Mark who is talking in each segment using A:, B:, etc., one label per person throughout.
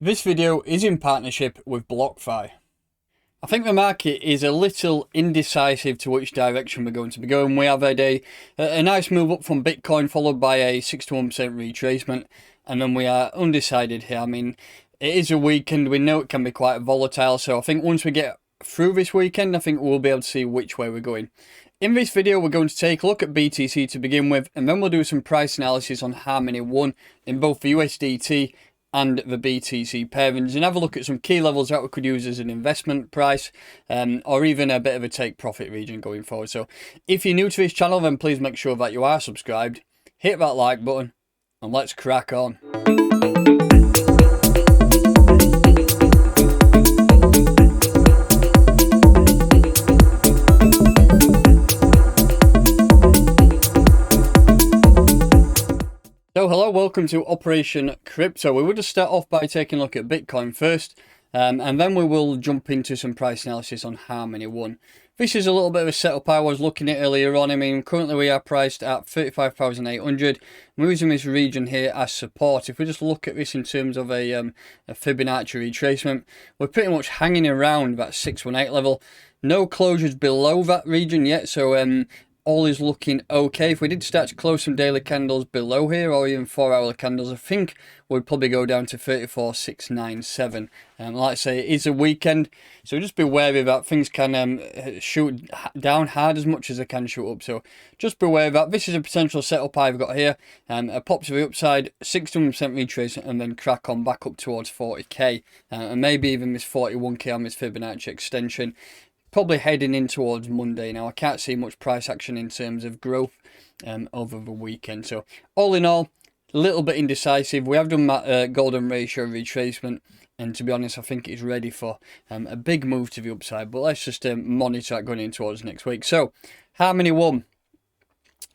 A: This video is in partnership with BlockFi. I think the market is a little indecisive to which direction we're going to be going. We have had a nice move up from Bitcoin followed by a 61% retracement, and then we are undecided here. I mean, it is a weekend. We know it can be quite volatile, so I think once we get through this weekend, I think we'll be able to see which way we're going. In this video, we're going to take a look at BTC to begin with, and then we'll do some price analysis on Harmony ONE in both the USDT and the BTC pairings, and have a look at some key levels that we could use as an investment price, or even a bit of a take profit region going forward. So if you're new to this channel, then please make sure that you are subscribed, hit that like button, and let's crack on. So hello, welcome to Operation Crypto. We will just start off by taking a look at Bitcoin first, and then we will jump into some price analysis on Harmony ONE. This is a little bit of a setup I was looking at earlier on. I mean, currently we are priced at 35,800. We're using this region here as support. If we just look at this in terms of a Fibonacci retracement, we're pretty much hanging around that 618 level. No closures below that region yet, so all is looking okay. If we did start to close some daily candles below here, or even 4-hour candles, I think we'd probably go down to 34,697. Like I say, it is a weekend, so just be wary of that. Things can shoot down hard as much as they can shoot up, so just be aware of that. This is a potential setup I've got here. A pop to the upside, 61% retrace, and then crack on back up towards 40k, and maybe even this 41k on this Fibonacci extension. Probably heading in towards Monday now. I can't see much price action in terms of growth over the weekend. So all in all, a little bit indecisive. We have done that golden ratio retracement, and to be honest, I think it's ready for a big move to the upside. But let's just monitor that going in towards next week. So Harmony ONE.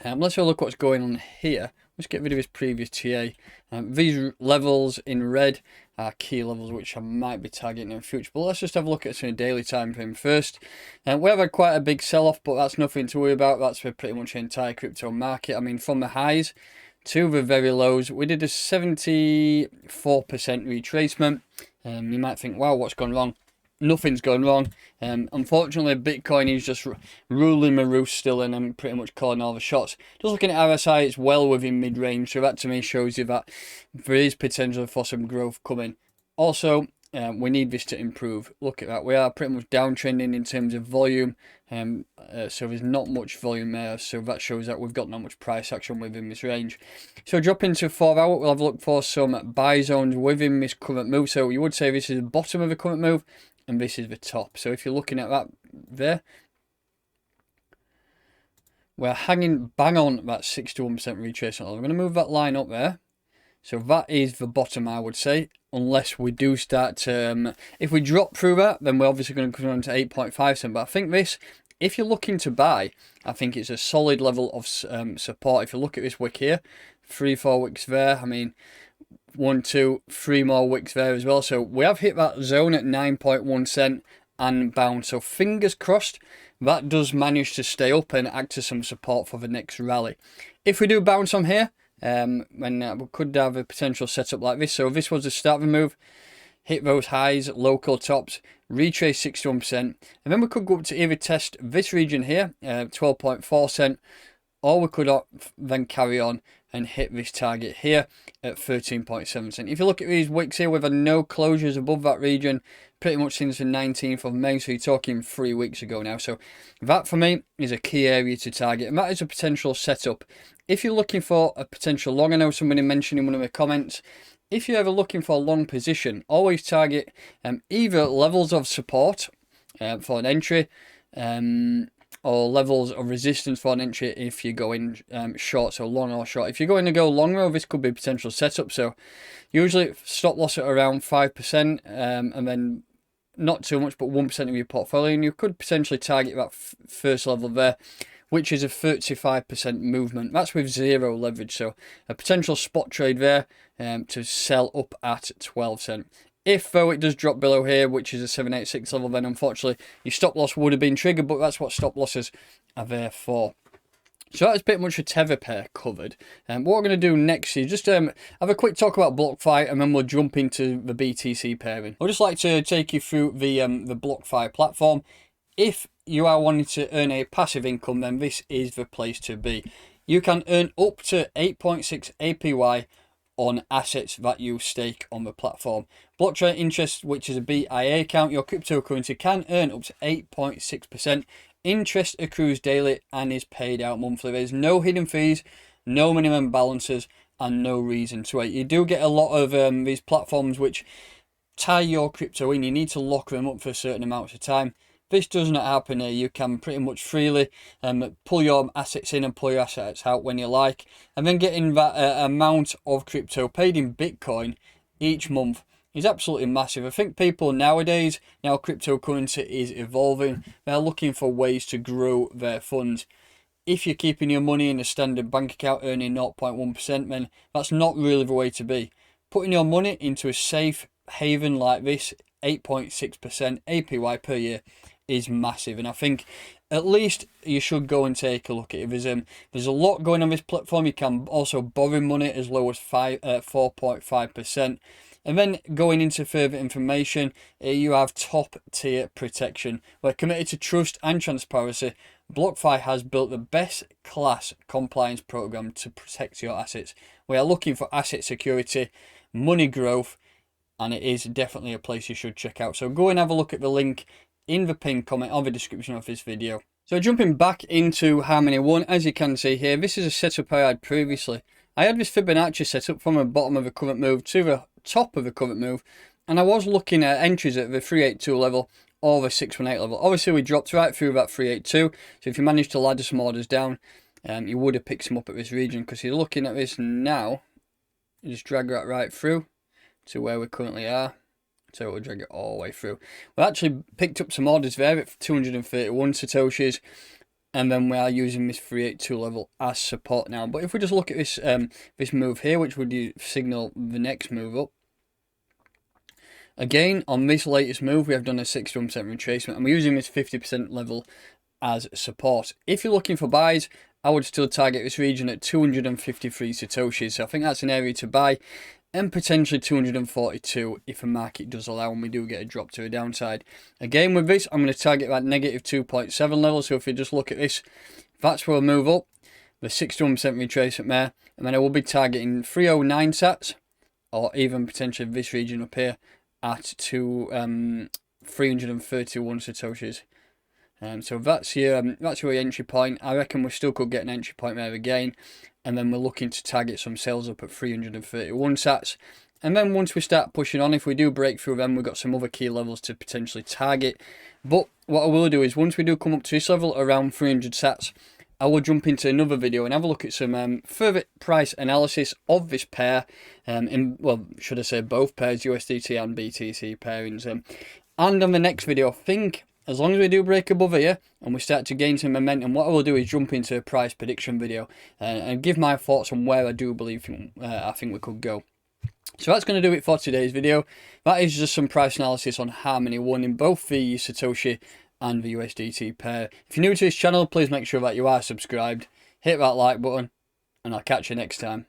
A: Let's have a look what's going on here. Let's get rid of this previous TA. These levels in red are key levels which I might be targeting in the future. But let's just have a look at some daily time frame first. We have had quite a big sell-off, but that's nothing to worry about. That's for pretty much the entire crypto market. I mean, from the highs to the very lows, we did a 74% retracement. You might think, wow, what's gone wrong? Nothing's going wrong. Unfortunately, Bitcoin is just ruling the roost still, and I'm pretty much calling all the shots. Just looking at RSI, it's well within mid-range, so that to me shows you that there is potential for some growth coming. Also, we need this to improve. Look at that. We are pretty much downtrending in terms of volume, so there's not much volume there, so that shows that we've got not much price action within this range. So dropping to 4-hour, we'll have a look for some buy zones within this current move. So you would say this is the bottom of the current move, and this is the top. So if you're looking at that there, we're hanging bang on that 61% retracement. I'm going to move that line up there. So that is the bottom, I would say, unless we do start to, if we drop through that, then we're obviously going to come down to 8.5 cents. But I think this, if you're looking to buy, I think it's a solid level of support. If you look at this wick here, 3-4 wicks there, I mean, 1, 2, 3 more wicks there as well. So we have hit that zone at 9.1 cent and bound. So fingers crossed that does manage to stay up and act as some support for the next rally. If we do bounce on here, then we could have a potential setup like this. So this was the start of the move, hit those highs, local tops, retrace 61%, and then we could go up to either test this region here, 12.4 cent, or we could then carry on and hit this target here at 13.7 cent. If you look at these wicks here, we've had no closures above that region pretty much since the 19th of May, so you're talking 3 weeks ago now. So that for me is a key area to target, and that is a potential setup. If you're looking for a potential long, I know somebody mentioned in one of the comments, if you're ever looking for a long position, always target either levels of support for an entry, or levels of resistance for an entry if you're going short, so long or short. If you're going to go long though, this could be a potential setup. So usually stop loss at around 5%, and then not too much, but 1% of your portfolio, and you could potentially target that first level there, which is a 35% movement. That's with zero leverage, so a potential spot trade there to sell up at 12 cent. If, though, it does drop below here, which is a 786 level, then unfortunately your stop loss would have been triggered, but that's what stop losses are there for. So that's pretty much a Tether pair covered. What we're going to do next is just have a quick talk about BlockFi, and then we'll jump into the BTC pairing. I'd just like to take you through the BlockFi platform. If you are wanting to earn a passive income, then this is the place to be. You can earn up to 8.6 APY on assets that you stake on the platform. Blockchain interest, which is a BIA account, your cryptocurrency can earn up to 8.6%. Interest accrues daily and is paid out monthly. There's no hidden fees, no minimum balances, and no reason to wait. You do get a lot of these platforms which tie your crypto in. You need to lock them up for a certain amount of time. This does not happen here. You can pretty much freely pull your assets in and pull your assets out when you like, and then getting that amount of crypto paid in Bitcoin each month is absolutely massive. I think people nowadays, now cryptocurrency is evolving, they're looking for ways to grow their funds. If you're keeping your money in a standard bank account earning 0.1%, then that's not really the way to be. Putting your money into a safe haven like this, 8.6% APY per year, is massive, and I think at least you should go and take a look at it. There's a lot going on this platform. You can also borrow money as low as 4.5%. And then going into further information, you have top tier protection. We're committed to trust and transparency. BlockFi has built the best class compliance program to protect your assets. We are looking for asset security, money growth, and it is definitely a place you should check out. So go and have a look at the link in the pinned comment or the description of this video. So jumping back into Harmony One, as you can see here, this is a setup I had previously. I had this Fibonacci setup from the bottom of the current move to the top of the current move, and I was looking at entries at the 382 level or the 618 level. Obviously we dropped right through that 382, so if you managed to ladder some orders down, you would have picked some up at this region, because you're looking at this now, you just drag that right through to where we currently are. So we'll drag it all the way through. We actually picked up some orders there at 231 Satoshis, and then we are using this 382 level as support now. But if we just look at this this move here, which would signal the next move up, again on this latest move we have done a 61% retracement, and we're using this 50% level as support. If you're looking for buys, I would still target this region at 253 Satoshis. So I think that's an area to buy, and potentially 242 if the market does allow and we do get a drop to the downside. Again with this, I'm going to target that negative 2.7 level. So if you just look at this, that's where we'll move up, the 61% retracement there, and then I will be targeting 309 sats, or even potentially this region up here at 331 Satoshis. So that's your entry point. I reckon we still could get an entry point there again, and then we're looking to target some sales up at 331 sats. And then once we start pushing on, if we do break through them, we've got some other key levels to potentially target. But what I will do is, once we do come up to this level around 300 sats, I will jump into another video and have a look at some further price analysis of this pair, well, should I say both pairs, USDT and BTC pairings. And on the next video, I think, as long as we do break above here and we start to gain some momentum, what I will do is jump into a price prediction video and give my thoughts on where I do believe I think we could go. So that's going to do it for today's video. That is just some price analysis on Harmony One in both the Satoshi and the USDT pair. If you're new to this channel, please make sure that you are subscribed, hit that like button, and I'll catch you next time.